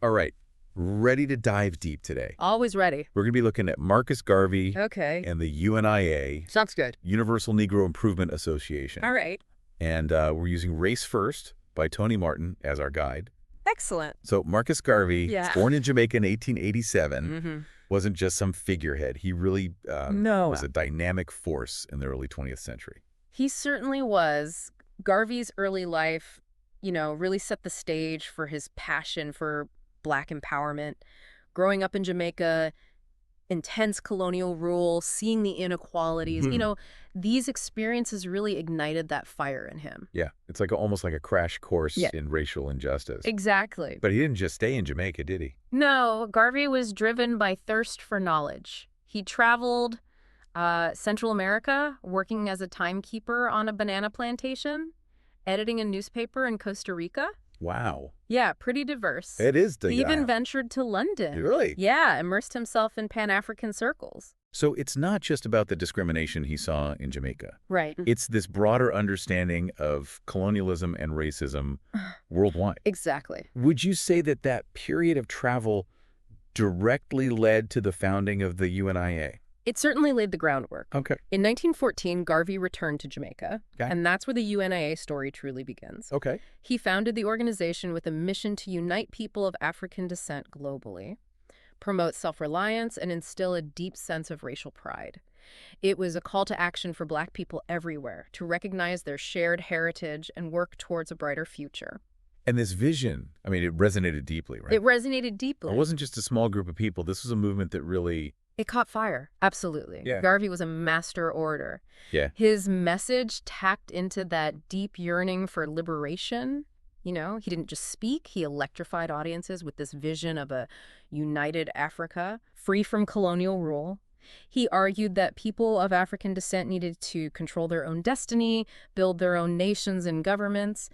All right. Ready to dive deep today. Always ready. We're going to be looking at Marcus Garvey Okay. and the UNIA, Sounds good. Universal Negro Improvement Association. All right. And we're using Race First by Toni Martin as our guide. Excellent. So Marcus Garvey, Yeah. born in Jamaica in 1887, Mm-hmm. wasn't just some figurehead. He really No. was a dynamic force in the early 20th century. He certainly was. Garvey's early life, really set the stage for his passion for Black empowerment. Growing up in Jamaica, intense colonial rule, seeing the inequalities, these experiences really ignited that fire in him. Yeah, it's like almost like a crash course Yeah. in racial injustice. Exactly. But he didn't just stay in Jamaica, did he? No, Garvey was driven by thirst for knowledge. He traveled Central America, working as a timekeeper on a banana plantation, editing a newspaper in Costa Rica. Wow. Yeah, pretty diverse. It is. He even ventured to London. Really? Yeah, immersed himself in Pan-African circles. So it's not just about the discrimination he saw in Jamaica. Right. It's this broader understanding of colonialism and racism worldwide. Exactly. Would you say that that period of travel directly led to the founding of the UNIA? It certainly laid the groundwork. Okay. In 1914, Garvey returned to Jamaica, Okay. and that's where the UNIA story truly begins. Okay. He founded the organization with a mission to unite people of African descent globally, promote self-reliance, and instill a deep sense of racial pride. It was a call to action for Black people everywhere to recognize their shared heritage and work towards a brighter future. And this vision, I mean, it resonated deeply, right? It resonated deeply. It wasn't just a small group of people. This was a movement that really... It caught fire. Absolutely. Yeah. Garvey was a master orator. Yeah. His message tapped into that deep yearning for liberation. He didn't just speak, he electrified audiences with this vision of a united Africa, free from colonial rule. He argued that people of African descent needed to control their own destiny, build their own nations and governments.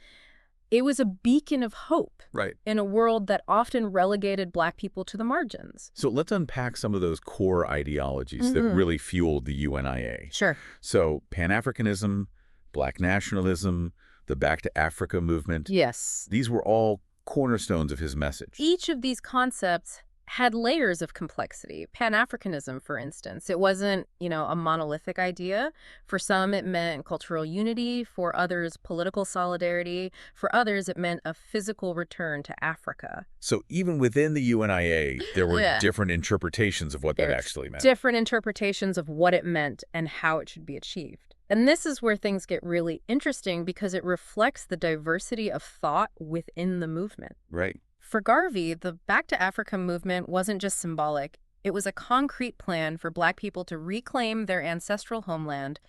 It was a beacon of hope in a world that often relegated Black people to the margins. So let's unpack some of those core ideologies that really fueled the UNIA. Sure. So Pan-Africanism, Black nationalism, the Back to Africa movement. Yes. These were all cornerstones of his message. Each of these concepts had layers of complexity. Pan-Africanism, for instance, it wasn't, a monolithic idea. For some, it meant cultural unity. For others, political solidarity. For others, it meant a physical return to Africa. So even within the UNIA, there were different interpretations of what that actually meant. Different interpretations of what it meant and how it should be achieved. And this is where things get really interesting because it reflects the diversity of thought within the movement. Right. For Garvey, the Back to Africa movement wasn't just symbolic. It was a concrete plan for Black people to reclaim their ancestral homeland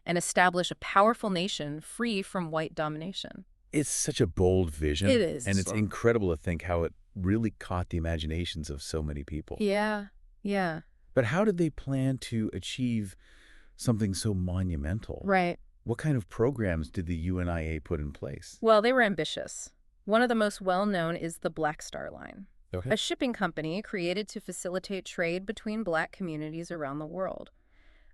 and establish a powerful nation free from white domination. It's such a bold vision. It is. And it's incredible to think how it really caught the imaginations of so many people. Yeah. But how did they plan to achieve something so monumental? Right. What kind of programs did the UNIA put in place? Well, they were ambitious. One of the most well-known is the Black Star Line, a shipping company created to facilitate trade between Black communities around the world.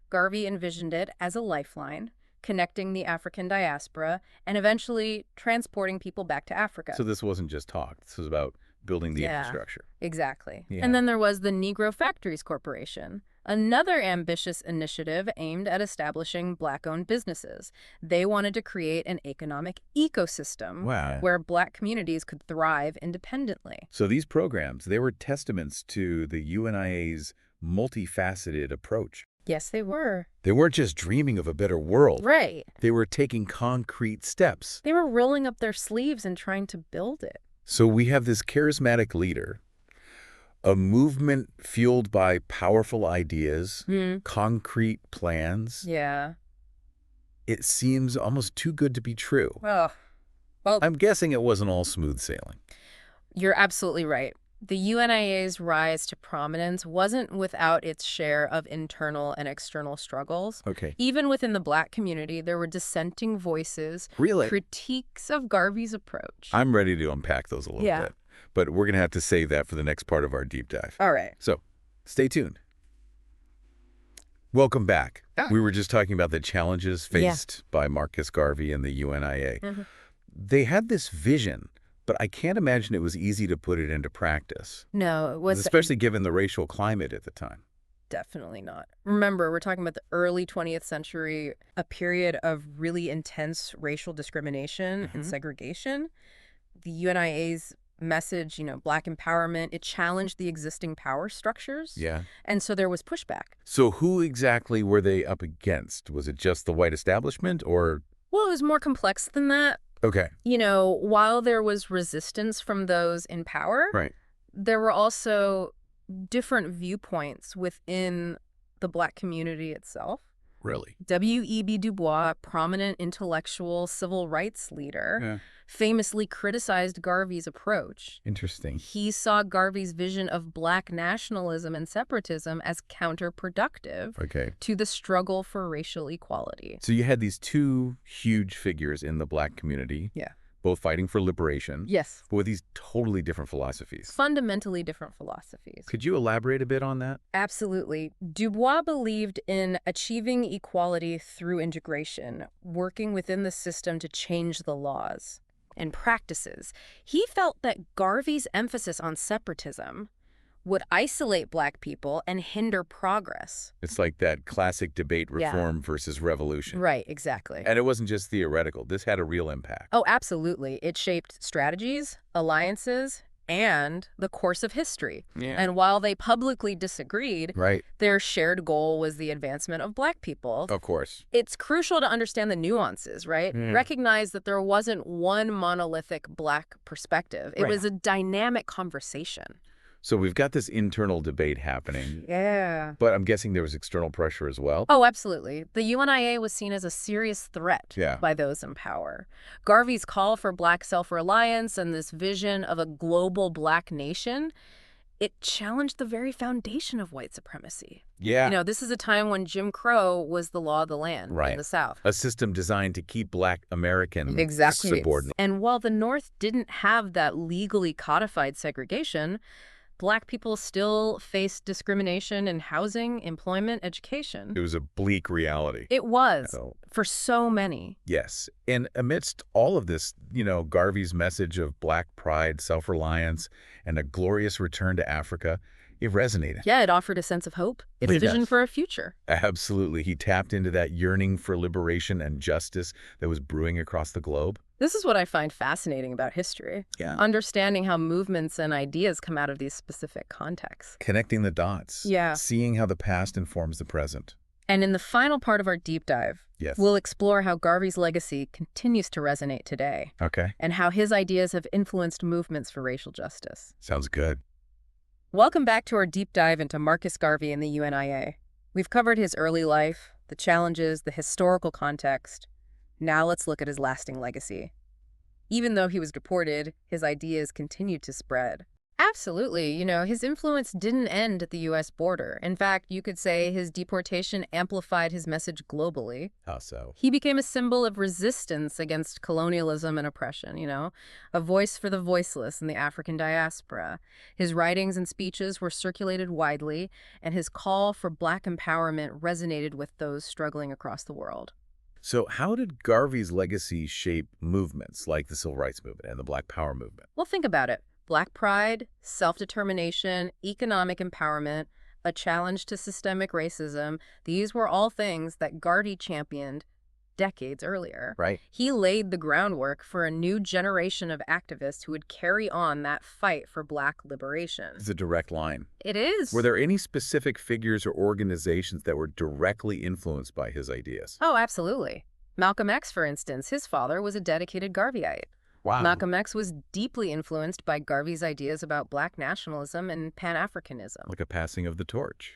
Garvey envisioned it as a lifeline, connecting the African diaspora and eventually transporting people back to Africa. So this wasn't just talk. This was about building the infrastructure. Exactly. Yeah. And then there was the Negro Factories Corporation, another ambitious initiative aimed at establishing Black-owned businesses. They wanted to create an economic ecosystem where Black communities could thrive independently. So these programs, they were testaments to the UNIA's multifaceted approach. Yes, they were. They weren't just dreaming of a better world. Right. They were taking concrete steps. They were rolling up their sleeves and trying to build it. So we have this charismatic leader, a movement fueled by powerful ideas, concrete plans. Yeah. It seems almost too good to be true. Well, I'm guessing it wasn't all smooth sailing. You're absolutely right. The UNIA's rise to prominence wasn't without its share of internal and external struggles. Okay. Even within the Black community, there were dissenting voices, critiques of Garvey's approach. I'm ready to unpack those a little bit, but we're going to have to save that for the next part of our deep dive. All right. So stay tuned. Welcome back. We were just talking about the challenges faced by Marcus Garvey and the UNIA. They had this vision But I can't imagine it was easy to put it into practice, No, it was especially given the racial climate at the time. definitely not. Remember, we're talking about the early 20th century, a period of really intense racial discrimination and segregation. The UNIA's message, Black empowerment, it challenged the existing power structures. Yeah. And so there was pushback. So who exactly were they up against? Was it just the white establishment or? Well, it was more complex than that. Okay. While there was resistance from those in power, Right. there were also different viewpoints within the Black community itself. Really? W.E.B. Du Bois, a prominent intellectual civil rights leader, famously criticized Garvey's approach. Interesting. He saw Garvey's vision of Black nationalism and separatism as counterproductive to the struggle for racial equality. So you had these two huge figures in the Black community. Yeah. Both fighting for liberation. Yes. But with these totally different philosophies. Fundamentally different philosophies. Could you elaborate a bit on that? Absolutely. Du Bois believed in achieving equality through integration, working within the system to change the laws and practices. He felt that Garvey's emphasis on separatism would isolate Black people and hinder progress. It's like that classic debate, reform versus revolution. Right, exactly. And it wasn't just theoretical. This had a real impact. Oh, absolutely. It shaped strategies, alliances, and the course of history. Yeah. And while they publicly disagreed, Right. their shared goal was the advancement of Black people. Of course. It's crucial to understand the nuances, right? Recognize that there wasn't one monolithic Black perspective. It was a dynamic conversation. So we've got this internal debate happening. Yeah. But I'm guessing there was external pressure as well. Oh, absolutely. The UNIA was seen as a serious threat by those in power. Garvey's call for Black self-reliance and this vision of a global Black nation, it challenged the very foundation of white supremacy. Yeah. This is a time when Jim Crow was the law of the land in the South. A system designed to keep Black Americans subordinate. And while the North didn't have that legally codified segregation, Black people still faced discrimination in housing, employment, education. It was a bleak reality. It was, for so many. Yes. And amidst all of this, Garvey's message of Black pride, self-reliance, and a glorious return to Africa, it resonated. Yeah, it offered a sense of hope. It's a vision for a future. Absolutely. He tapped into that yearning for liberation and justice that was brewing across the globe. This is what I find fascinating about history. Yeah. Understanding how movements and ideas come out of these specific contexts. Connecting the dots. Yeah. Seeing how the past informs the present. And in the final part of our deep dive, we'll explore how Garvey's legacy continues to resonate today. Okay. And how his ideas have influenced movements for racial justice. Sounds good. Welcome back to our deep dive into Marcus Garvey and the UNIA. We've covered his early life, the challenges, the historical context. Now let's look at his lasting legacy. Even though he was deported, his ideas continued to spread. Absolutely. His influence didn't end at the U.S. border. In fact, you could say his deportation amplified his message globally. How so? He became a symbol of resistance against colonialism and oppression, a voice for the voiceless in the African diaspora. His writings and speeches were circulated widely, and his call for Black empowerment resonated with those struggling across the world. So how did Garvey's legacy shape movements like the Civil Rights Movement and the Black Power movement? Well, think about it. Black pride, self-determination, economic empowerment, a challenge to systemic racism, these were all things that Garvey championed decades earlier. Right. He laid the groundwork for a new generation of activists who would carry on that fight for Black liberation. It's a direct line. It is. Were there any specific figures or organizations that were directly influenced by his ideas? Oh, absolutely. Malcolm X, for instance, his father was a dedicated Garveyite. Wow. Malcolm X was deeply influenced by Garvey's ideas about Black nationalism and Pan-Africanism. Like a passing of the torch,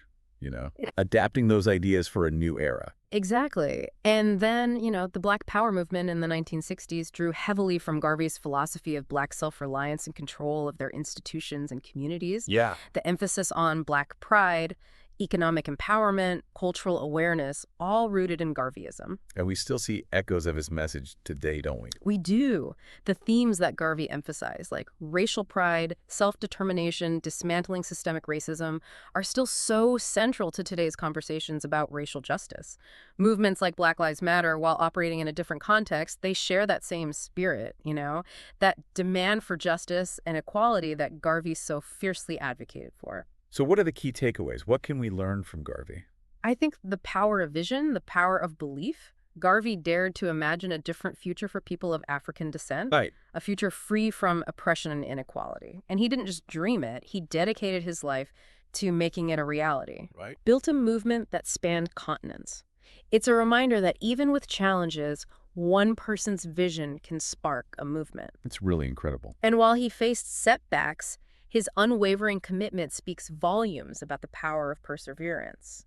adapting those ideas for a new era. Exactly. And then, the Black Power movement in the 1960s drew heavily from Garvey's philosophy of Black self-reliance and control of their institutions and communities. Yeah. The emphasis on Black pride, economic empowerment, cultural awareness, all rooted in Garveyism. And we still see echoes of his message today, don't we? We do. The themes that Garvey emphasized, like racial pride, self-determination, dismantling systemic racism, are still so central to today's conversations about racial justice. Movements like Black Lives Matter, while operating in a different context, they share that same spirit, that demand for justice and equality that Garvey so fiercely advocated for. So what are the key takeaways? What can we learn from Garvey? I think the power of vision, the power of belief. Garvey dared to imagine a different future for people of African descent, Right. a future free from oppression and inequality. And he didn't just dream it, he dedicated his life to making it a reality. Right. Built a movement that spanned continents. It's a reminder that even with challenges, one person's vision can spark a movement. It's really incredible. And while he faced setbacks, his unwavering commitment speaks volumes about the power of perseverance.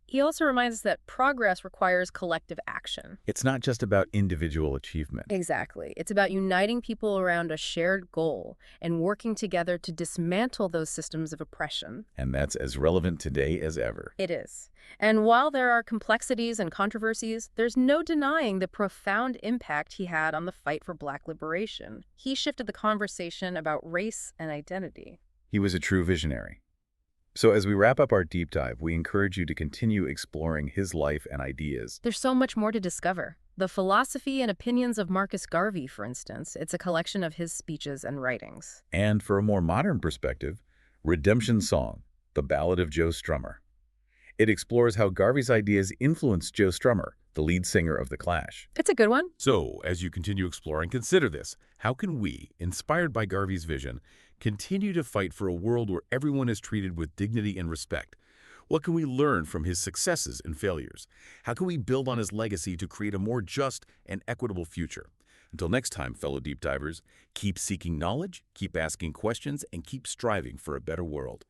He also reminds us that progress requires collective action. It's not just about individual achievement. Exactly. It's about uniting people around a shared goal and working together to dismantle those systems of oppression. And that's as relevant today as ever. It is. And while there are complexities and controversies, there's no denying the profound impact he had on the fight for Black liberation. He shifted the conversation about race and identity. He was a true visionary. So as we wrap up our deep dive, we encourage you to continue exploring his life and ideas. There's so much more to discover. The philosophy and opinions of Marcus Garvey, for instance, it's a collection of his speeches and writings. And for a more modern perspective, Redemption Song, The Ballad of Joe Strummer. It explores how Garvey's ideas influenced Joe Strummer, the lead singer of The Clash. It's a good one. So, as you continue exploring, consider this. How can we, inspired by Garvey's vision, continue to fight for a world where everyone is treated with dignity and respect? What can we learn from his successes and failures? How can we build on his legacy to create a more just and equitable future? Until next time, fellow deep divers, keep seeking knowledge, keep asking questions, and keep striving for a better world.